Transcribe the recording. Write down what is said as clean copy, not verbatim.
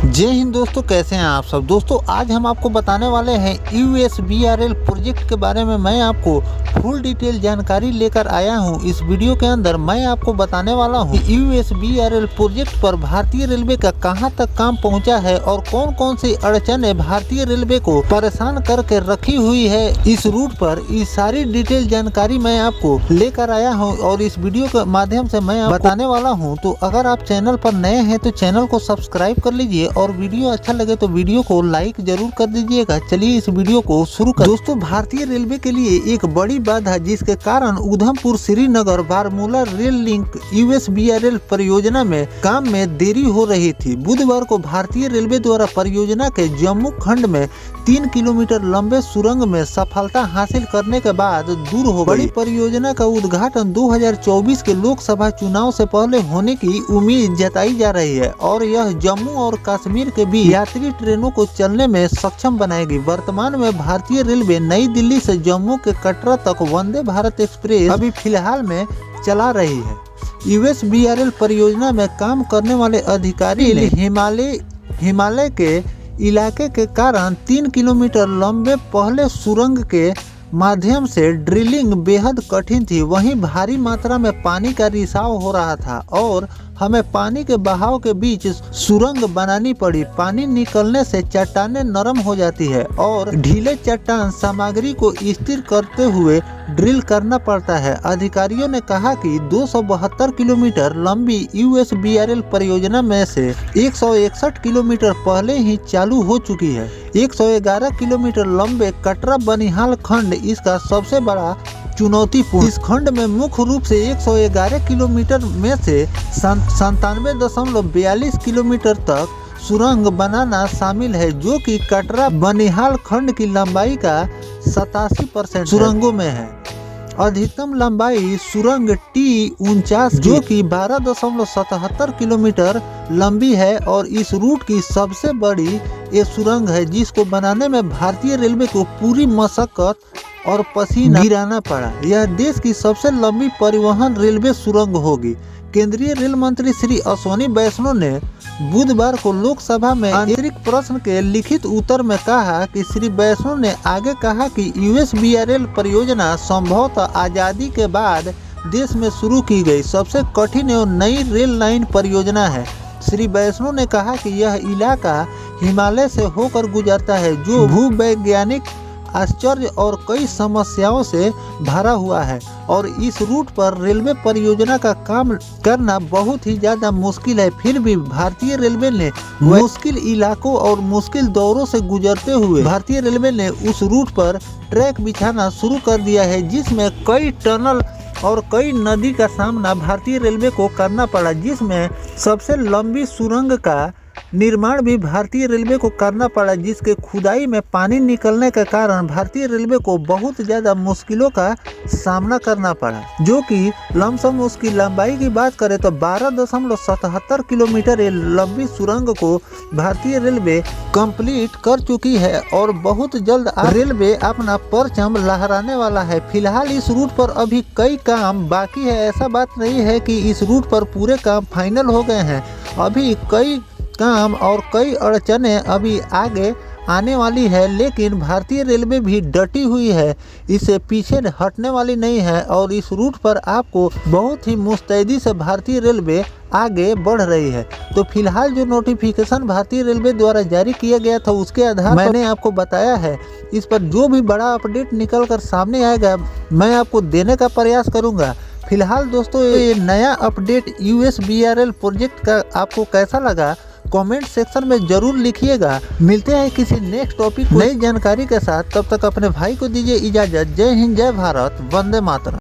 जय हिंद दोस्तों, कैसे हैं आप सब। दोस्तों आज हम आपको बताने वाले हैं USBRL प्रोजेक्ट के बारे में। मैं आपको फुल डिटेल जानकारी लेकर आया हूं। इस वीडियो के अंदर मैं आपको बताने वाला हूं कि USBRL प्रोजेक्ट पर भारतीय रेलवे का कहां तक काम पहुंचा है और कौन कौन सी अड़चनें भारतीय रेलवे को परेशान करके रखी हुई है इस रूट पर। इस सारी डिटेल जानकारी मैं आपको लेकर आया हूँ और इस वीडियो के माध्यम से मैं बताने वाला हूँ। तो अगर आप चैनल पर नए हैं तो चैनल को सब्सक्राइब कर लीजिए और वीडियो अच्छा लगे तो वीडियो को लाइक जरूर कर दीजिएगा। चलिए इस वीडियो को शुरू कर। दोस्तों भारतीय रेलवे के लिए एक बड़ी बाधा जिसके कारण Udhampur Srinagar Baramulla rail link USBRL परियोजना में काम में देरी हो रही थी। बुधवार को भारतीय रेलवे द्वारा परियोजना के जम्मू खंड में 3 किलोमीटर लंबे सुरंग में सफलता हासिल करने के बाद दूर हो गई। बड़ी परियोजना का उद्घाटन 2024 के लोकसभा चुनाव से पहले होने की उम्मीद जताई जा रही है और यह जम्मू और कश्मीर के बीच यात्री ट्रेनों को चलने में सक्षम बनाएगी। वर्तमान में भारतीय रेलवे नई दिल्ली से जम्मू के कटरा तक वंदे भारत एक्सप्रेस अभी फिलहाल में चला रही है। USBRL परियोजना में काम करने वाले अधिकारी ने हिमालय के इलाके के कारण 3 किलोमीटर लंबे पहले सुरंग के माध्यम से ड्रिलिंग बेहद कठिन थी। वहीं भारी मात्रा में पानी का रिसाव हो रहा था और हमें पानी के बहाव के बीच सुरंग बनानी पड़ी। पानी निकलने से चट्टानें नरम हो जाती है और ढीले चट्टान सामग्री को स्थिर करते हुए ड्रिल करना पड़ता है। अधिकारियों ने कहा कि 272 किलोमीटर लंबी USBRL परियोजना में से 161 किलोमीटर पहले ही चालू हो चुकी है। 111 किलोमीटर लंबे कटरा बनिहाल खंड इसका सबसे बड़ा चुनौतीपूर्ण। इस खंड में मुख्य रूप से 111 किलोमीटर में से 97.42 किलोमीटर तक सुरंग बनाना शामिल है, जो कि कटरा बनिहाल खंड की लंबाई का 87% सुरंगों में है। अधिकतम लंबाई सुरंग T49 जो कि 12.77 किलोमीटर लंबी है और इस रूट की सबसे बड़ी ये सुरंग है, जिसको बनाने में भारतीय रेलवे को पूरी मशक्कत और पसीना गिराना पड़ा। यह देश की सबसे लंबी परिवहन रेलवे सुरंग होगी। केंद्रीय रेल मंत्री श्री अश्विनी वैष्णव ने बुधवार को लोकसभा में आंतरिक प्रश्न के लिखित उत्तर में कहा कि श्री वैष्णव ने आगे कहा कि USBRL परियोजना संभवतः आज़ादी के बाद देश में शुरू की गई सबसे कठिन एवं नई रेल लाइन परियोजना है। श्री वैष्णव ने कहा कि यह इलाका हिमालय से होकर गुजरता है, जो भूवैज्ञानिक आश्चर्य और कई समस्याओं से भरा हुआ है और इस रूट पर रेलवे परियोजना का काम करना बहुत ही ज्यादा मुश्किल है। फिर भी भारतीय रेलवे ने मुश्किल इलाकों और मुश्किल दौरों से गुजरते हुए भारतीय रेलवे ने उस रूट पर ट्रैक बिछाना शुरू कर दिया है, जिसमें कई टनल और कई नदी का सामना भारतीय रेलवे को करना पड़ा, जिसमें सबसे लंबी सुरंग का निर्माण भी भारतीय रेलवे को करना पड़ा, जिसके खुदाई में पानी निकलने के कारण भारतीय रेलवे को बहुत ज़्यादा मुश्किलों का सामना करना पड़ा, जो कि लमसम उसकी लंबाई की बात करें तो 12.77 किलोमीटर लंबी सुरंग को भारतीय रेलवे कंप्लीट कर चुकी है और बहुत जल्द रेलवे अपना परचम लहराने वाला है। फिलहाल इस रूट पर अभी कई काम बाकी है। ऐसा बात नहीं है कि इस रूट पर पूरे काम फाइनल हो गए हैं। अभी कई काम और कई अड़चनें अभी आगे आने वाली है, लेकिन भारतीय रेलवे भी डटी हुई है, इससे पीछे हटने वाली नहीं है और इस रूट पर आपको बहुत ही मुस्तैदी से भारतीय रेलवे आगे बढ़ रही है। तो फिलहाल जो नोटिफिकेशन भारतीय रेलवे द्वारा जारी किया गया था उसके आधार पर मैंने आपको बताया है। इस पर जो भी बड़ा अपडेट निकल कर सामने आएगा मैं आपको देने का प्रयास करूँगा। फिलहाल दोस्तों ये नया अपडेट USBRL प्रोजेक्ट का आपको कैसा लगा कमेंट सेक्शन में जरूर लिखिएगा। मिलते हैं किसी नेक्स्ट टॉपिक नई जानकारी के साथ, तब तक अपने भाई को दीजिए इजाजत। जय हिंद, जय भारत, वंदे मातरम।